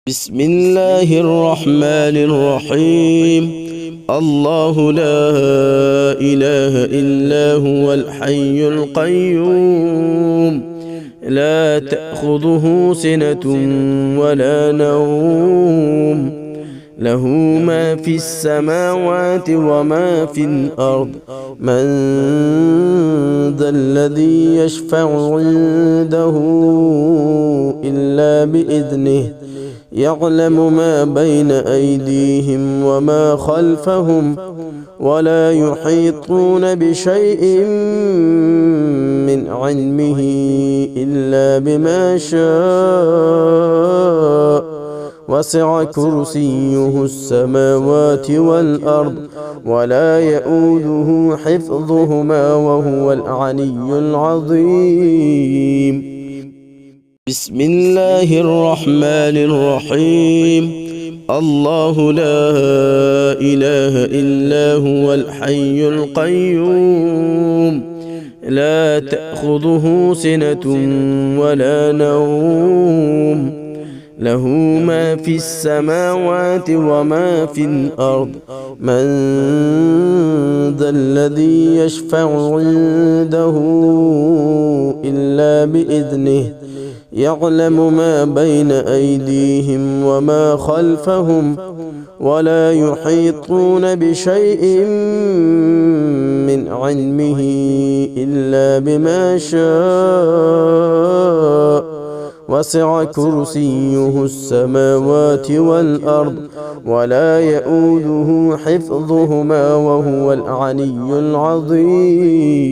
بسم الله الرحمن الرحيم. الله لا إله إلا هو الحي القيوم، لا تأخذه سنة ولا نوم، له ما في السماوات وما في الأرض. من ذا الذي يشفع عنده إلا بإذنه، يعلم ما بين أيديهم وما خلفهم، ولا يحيطون بشيء من علمه إلا بما شاء. وسع كرسيه السماوات والأرض، ولا يؤوده حفظهما، وهو العلي العظيم. بسم الله الرحمن الرحيم. الله لا إله إلا هو الحي القيوم، لا تأخذه سنة ولا نوم، له ما في السماوات وما في الأرض. من ذا الذي يشفع عنده إلا بإذنه، يعلم ما بين أيديهم وما خلفهم، ولا يحيطون بشيء من علمه إلا بما شاء. وسع كرسيه السماوات والأرض، ولا يؤوده حفظهما، وهو العلي العظيم.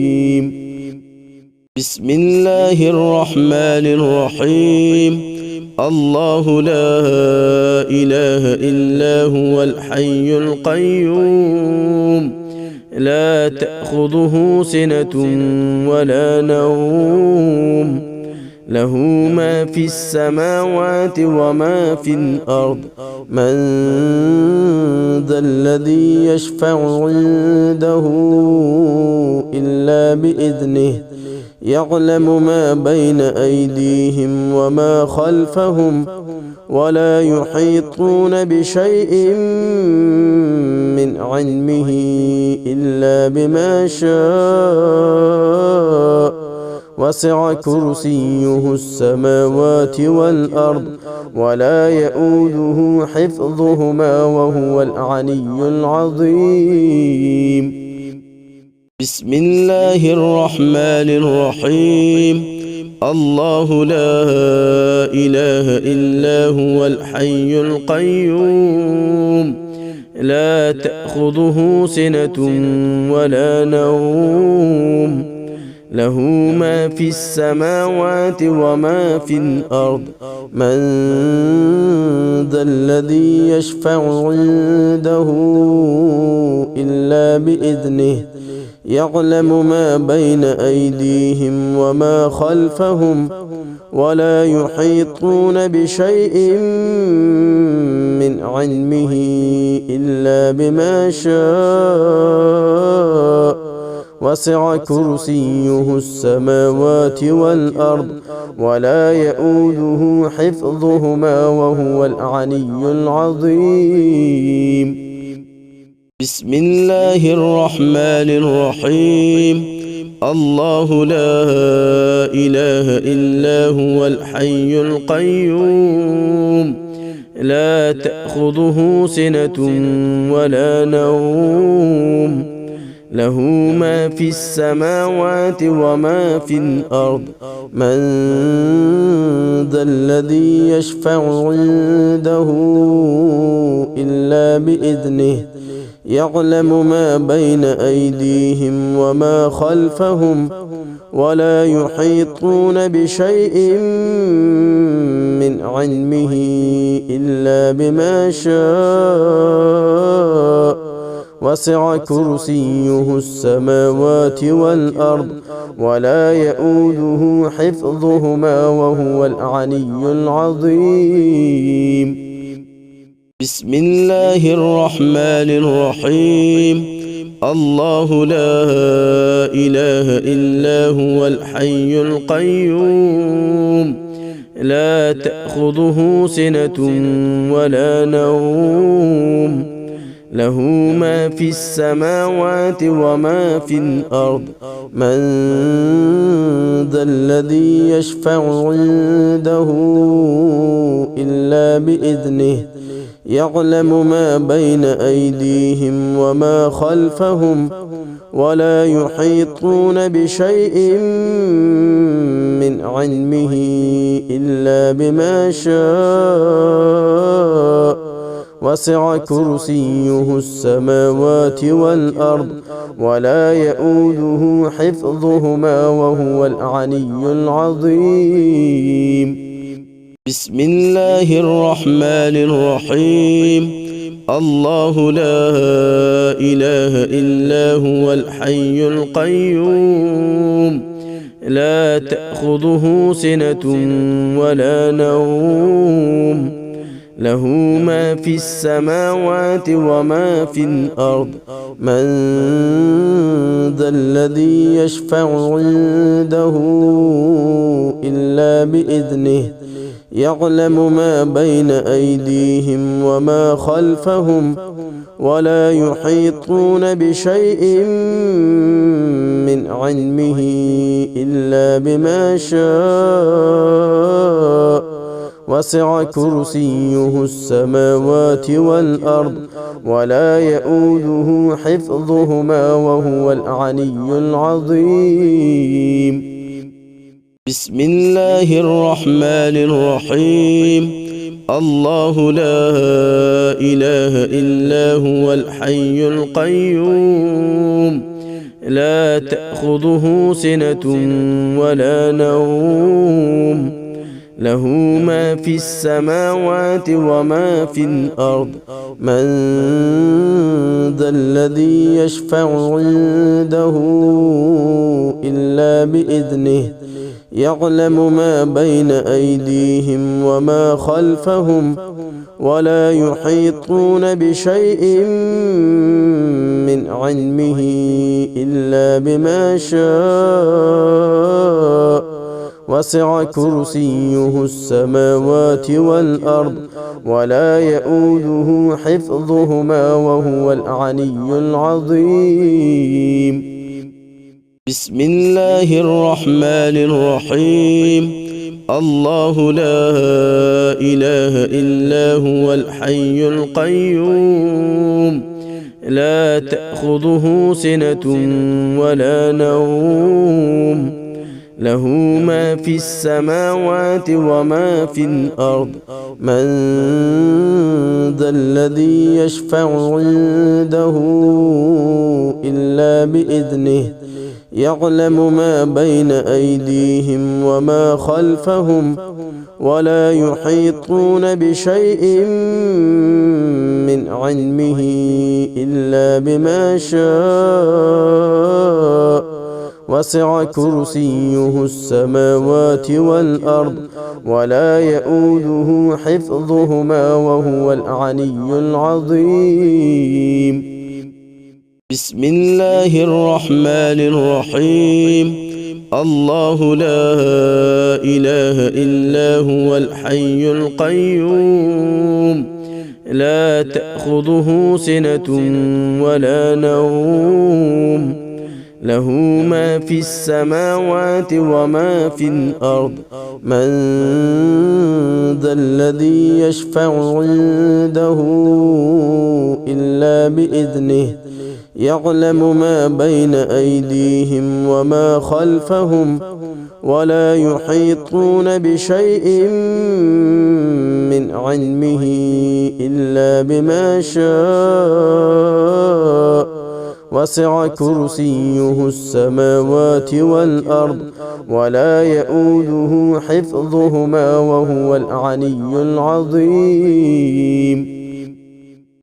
بسم الله الرحمن الرحيم. الله لا إله إلا هو الحي القيوم، لا تأخذه سنة ولا نوم، له ما في السماوات وما في الأرض. من ذا الذي يشفع عنده إلا بإذنه، يعلم ما بين أيديهم وما خلفهم، ولا يحيطون بشيء من علمه إلا بما شاء. وسع كرسيه السماوات والأرض، ولا يؤوده حفظهما، وهو العلي العظيم. بسم الله الرحمن الرحيم. الله لا إله إلا هو الحي القيوم، لا تأخذه سنة ولا نوم، له ما في السماوات وما في الأرض. من ذا الذي يشفع عنده إلا بإذنه، يعلم ما بين أيديهم وما خلفهم، ولا يحيطون بشيء من علمه إلا بما شاء. وسع كرسيه السماوات والأرض، ولا يؤوده حفظهما، وهو العلي العظيم. بسم الله الرحمن الرحيم. الله لا إله إلا هو الحي القيوم، لا تأخذه سنة ولا نوم، له ما في السماوات وما في الأرض. من ذا الذي يشفع عنده إلا بإذنه، يعلم ما بين أيديهم وما خلفهم، ولا يحيطون بشيء من علمه إلا بما شاء. وسع كرسيه السماوات والأرض، ولا يؤوده حفظهما، وهو العلي العظيم. بسم الله الرحمن الرحيم. الله لا إله إلا هو الحي القيوم، لا تأخذه سنة ولا نوم، له ما في السماوات وما في الأرض. من ذا الذي يشفع عنده إلا بإذنه، يعلم ما بين أيديهم وما خلفهم، ولا يحيطون بشيء من علمه إلا بما شاء. وسع كرسيه السماوات والأرض، ولا يؤوده حفظهما، وهو العلي العظيم. بسم الله الرحمن الرحيم. الله لا إله إلا هو الحي القيوم، لا تأخذه سنة ولا نوم، له ما في السماوات وما في الأرض. من ذا الذي يشفع عنده إلا بإذنه، يعلم ما بين أيديهم وما خلفهم، ولا يحيطون بشيء من علمه إلا بما شاء. وسع كرسيه السماوات والأرض، ولا يؤوده حفظهما، وهو العلي العظيم. بسم الله الرحمن الرحيم. الله لا إله إلا هو الحي القيوم، لا تأخذه سنة ولا نوم، له ما في السماوات وما في الأرض. من ذا الذي يشفع عنده إلا بإذنه، يعلم ما بين أيديهم وما خلفهم، ولا يحيطون بشيء من علمه إلا بما شاء. وسع كرسيه السماوات والأرض، ولا يؤوده حفظهما، وهو العلي العظيم. بسم الله الرحمن الرحيم. الله لا إله إلا هو الحي القيوم، لا تأخذه سنة ولا نوم، له ما في السماوات وما في الأرض. من ذا الذي يشفع عنده إلا بإذنه، يعلم ما بين أيديهم وما خلفهم، ولا يحيطون بشيء من علمه إلا بما شاء. وسع كرسيه السماوات والأرض، ولا يؤوده حفظهما، وهو العلي العظيم. بسم الله الرحمن الرحيم. الله لا إله إلا هو الحي القيوم، لا تأخذه سنة ولا نوم، له ما في السماوات وما في الأرض. من ذا الذي يشفع عنده إلا بإذنه، يعلم ما بين أيديهم وما خلفهم، ولا يحيطون بشيء من علمه إلا بما شاء. وسع كرسيه السماوات والأرض، ولا يؤوده حفظهما، وهو العلي العظيم.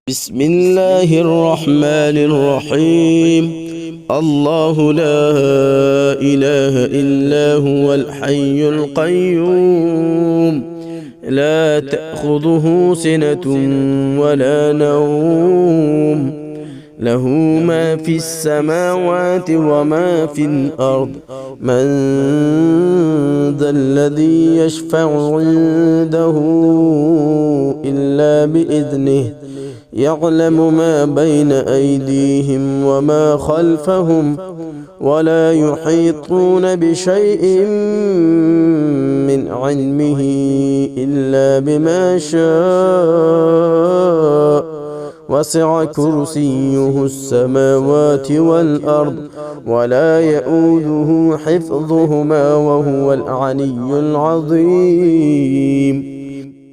بسم الله الرحمن الرحيم. الله لا إله إلا هو الحي القيوم، لا تأخذه سنة ولا نوم، له ما في السماوات وما في الأرض. من ذا الذي يشفع عنده إلا بإذنه. يعلم ما بين أيديهم وما خلفهم ولا يحيطون بشيء من علمه إلا بما شاء. وسع كرسيه السماوات والأرض ولا يئوده حفظهما وهو العلي العظيم.